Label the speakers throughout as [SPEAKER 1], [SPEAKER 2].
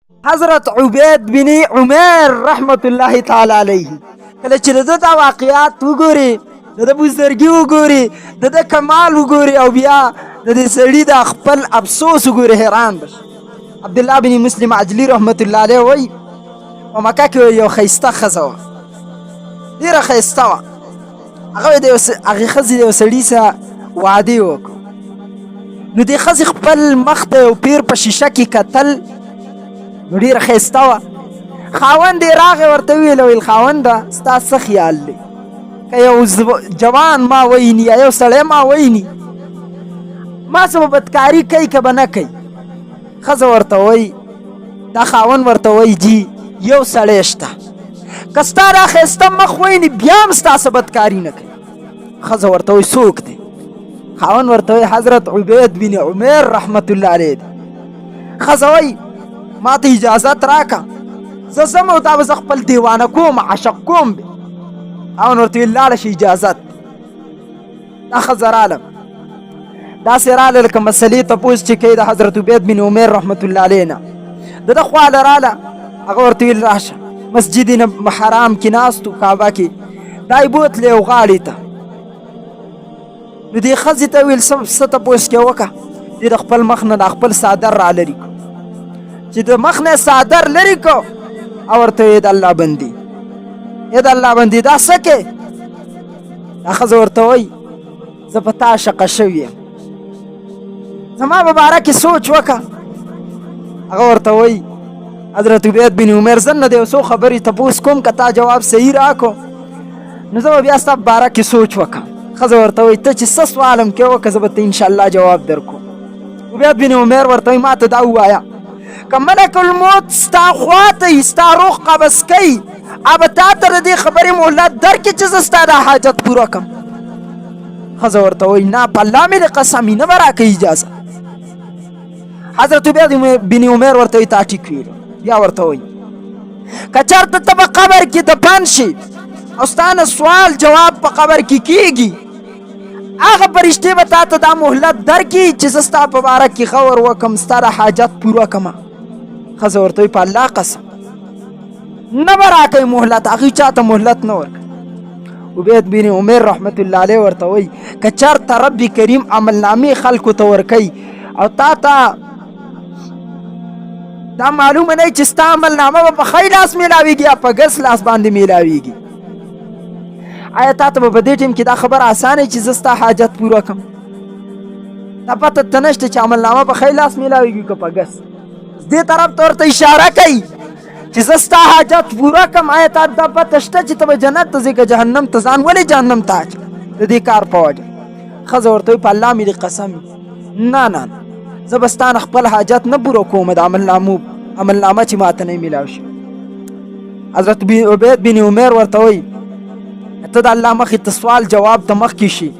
[SPEAKER 1] حضرت عبید بن عمر رحمت الله تعالی علیه کله چې د دا واقعات وګوري د بزرګي وګوري د کمال وګوري او بیا د دې سړي د خپل افسوس وګوري حیران بشي. عبدالله بن مسلم عجلی رحمت الله علیه وایي په مکه کې یو ښایسته ښځه وه، ډېره ښایسته وه. هغه د هغې ښځې د یو سړي سره واده وکړو. نو دې ښځې خپل مخ ته یو پیر په شیشه کې کتل، نو ډېره ښایسته وه. خاوند یې راغی ورته ویل خاونده ستا څه خیال دی که یو جوان ما ویني یا یو سړی ما ویني ما څه به بدکاري کوي که به نه کوي؟ ښځه ورته وایي دا خاوند ورته وایي جی یو سړی شته که ستا دا ښایسته مخ ویني بیا هم ستا څه بدکاري نه کوي. ښځه ورته وایي څوک دی؟ خاوند ورته وایي حضرت عبید بن عمر رحمت الله علیه دی. ښځه وایي ما ته اجازت راکه زه ځم او دا به زه خپل دیوانه کوم عشق کوم به. خاوند ورته ویل لاړه شي اجازت. دا ښځه راله داسې راله لکه مسلې تپوس چې کوي د حضرت عبید بن عمر رحمت الله علیه نه. د ده خواله راله هغه ورته ویل راشه. مسجد حرام کې ناست و کعبه کې دا یې بوتلې یو غاړې ته. نو دې ښځې ته ویل څه تپوس کې وکړه. دې د خپل مخ نه د خپل څادر را لرې کړو. چې د مخ نه څادر لرې کړو او ورته ویې د الله بندي د الله بندي دا څه کې؟ دا ښځه ورته وایي زه په تا عاشقه شوې یم، زما په باره کې سوچ وکړه. هغه ورته وایي حضرت عبید بن عمر زه نه د یو څو خبرې تپوس کوم که تا جواب صحیح راکړو نو زه به بیا ستا په باره کې سوچ وکړم. ښځه ورته وایي ته چې څه سوال هم کوې وکړه زه به ته انشاءالله جواب درکړو. عبید بن عمر ورته وایي ما ته دا ووایه که ملک الموت ستا خواته وي ستا روح قبض کوي ابه تا ته د دې خبرې مهلت درکړي چې زه ستا دا حاجت پوره کړم. ښځه ورته وایي نه په الله مې د قسم نه به راکوي اجازه. حضرت عبید بن عمر ورته وایي تا ټیک ویلو. بیا ورته وایي که چېرته ته په قبر کې دفن شي او ستا نه سوال جواب په قبر کې کېږي هغه فرشتې به تا ته دا مهلت درکړي چې زه ستا په باره کې غور وکړم ستا د حاجت پوره کړمه. ښځه ورته وایي په الله قسم نه به راکوي مهلت، هغوی چا ته مهلت نه ورکوي. عبید بن عمر رحمت الله علیه ورته وایي که چېرته رب کریم عملنامې خلکو ته ورکوي او تا ته دا معلومه نه چې ستا عملنامه به په ښی لاس میلاویږي یا په ګس لاس باندې میلاویږي، آیا تا ته به په دې ټیم کې دا خبره اسانه چې زه ستا حاجت پوره کړم؟ دا پته ته نشته چې عملنامه په ښی لاس میلاویږي که په ګس. دې طرف ته ورته اشاره کوي چې زه ستا حاجت پوره کړم. آیا تا دا پته شته چې ته به جنت ته ځې که جهنم ته؟ ځان ولې جهنم ته اچوې د دې کار په وجه؟ ښځه ورته وایي په الله مې د قسم نه نه زه به ستا نه خپل حاجت نه پوره کوم د عملنامه چې ما ته نه میلاو شي. حضرت عبید بن عمر ورته وایي ته د الله مخې ته سوال جواب ته مخکې شي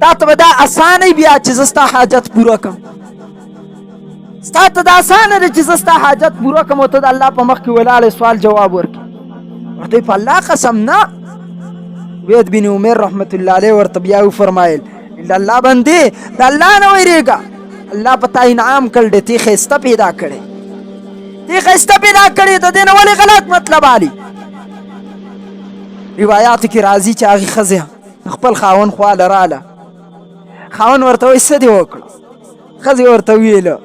[SPEAKER 1] تا ته به دا اسانه بیا چې زه ستا حاجت پوره کړم. ستا ته دا اسانه ده چې زه ستا حاجت پوره کړم او ته د الله په مخ کې ولاړې سوال جواب ورکړې. ورته په الله قسم نه. عبید بن عمر رحمت الله علیه ورته بیا وفرمایل د الله بندې د الله نه ویرېږه، الله په تا انعام کړ دی، ته ښایسته پیدا کړې، ته ښایسته پیدا کړې، د دې نه ولې غلط مطلب علي. روایاتو کې راځي چې هغې ښځې خپل خاوند خواله راله. خاوند ورته وایي څه دې وکړه؟ ښځې ورته ویله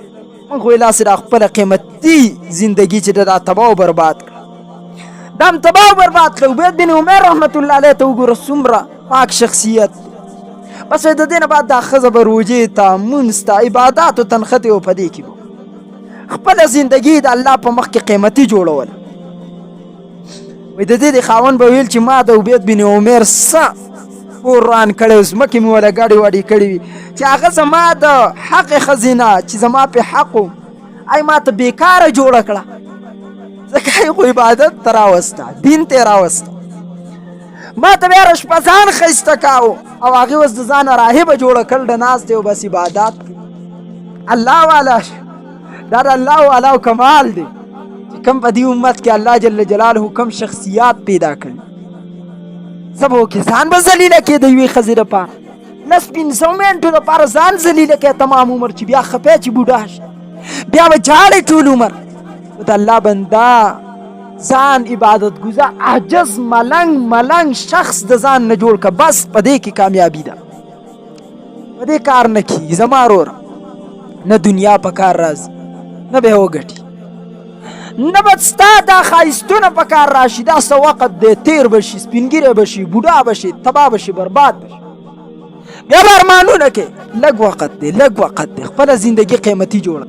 [SPEAKER 1] موږ وایي داسې دا خپله قیمتي زندګي چې ده دا تباه و برباد کړه، دا هم تباه و برباد کړه. عبید بن عمر رحمت الله علیه ته وګوره څومره پاک شخصیت. بس د دې نه بعد دا ښځه به روژې ته مونځ ته عباداتو تنښتې و په دې کې به خپله زندګي د الله په مخ کې قیمتي جوړول. وایي د دې د خاوند به ویل چې ما د عبید بن عمر څه کور ران کړی و، ځمکې مې وله ګاډې واډې کړې وي چې هغه زما د حق خزینه چې زما پې حق و ای ما ته بېکاره جوړه کړه، ځکه یې خو عبادت ته راوسته، دین ته یې راوسته. ما ته بیا رشپزان ښایسته کاوه او هغې اوس د ځانه راهبه جوړه کړل د ناست دی او بس عبادات کوي. الله والا دا د الله والاو کمال دی چې کوم په دې امت کې الله جل جلاله کوم شخصیات پیدا کړي. سبو کې ځان به ذلیله کړي د یوې ښځې دپاره، لس پنځه منټو دپاره ځان ذلیله کړي تمام عمر چې بیا خفه چې بوډا شي بیا به جاړې ټول عمر. د الله بنده ځان عبادت ګزار عجز ملنګ شخص د ځان نه جوړ که بس په دې کې کامیابي ده. په دې کار نه کېږي زما وروره، نه دنیا په کار راځي نه به یې وګټي، نه به ستا دا ښایستونه په کار راشي. دا څه وخت دی تیر به شي، سپینګیری به شي، بوډا به شي، تباه به شي، برباد به شي. بیا به ارمانونه کې لږ وخت دی خپله زندګي قیمتي جوړه.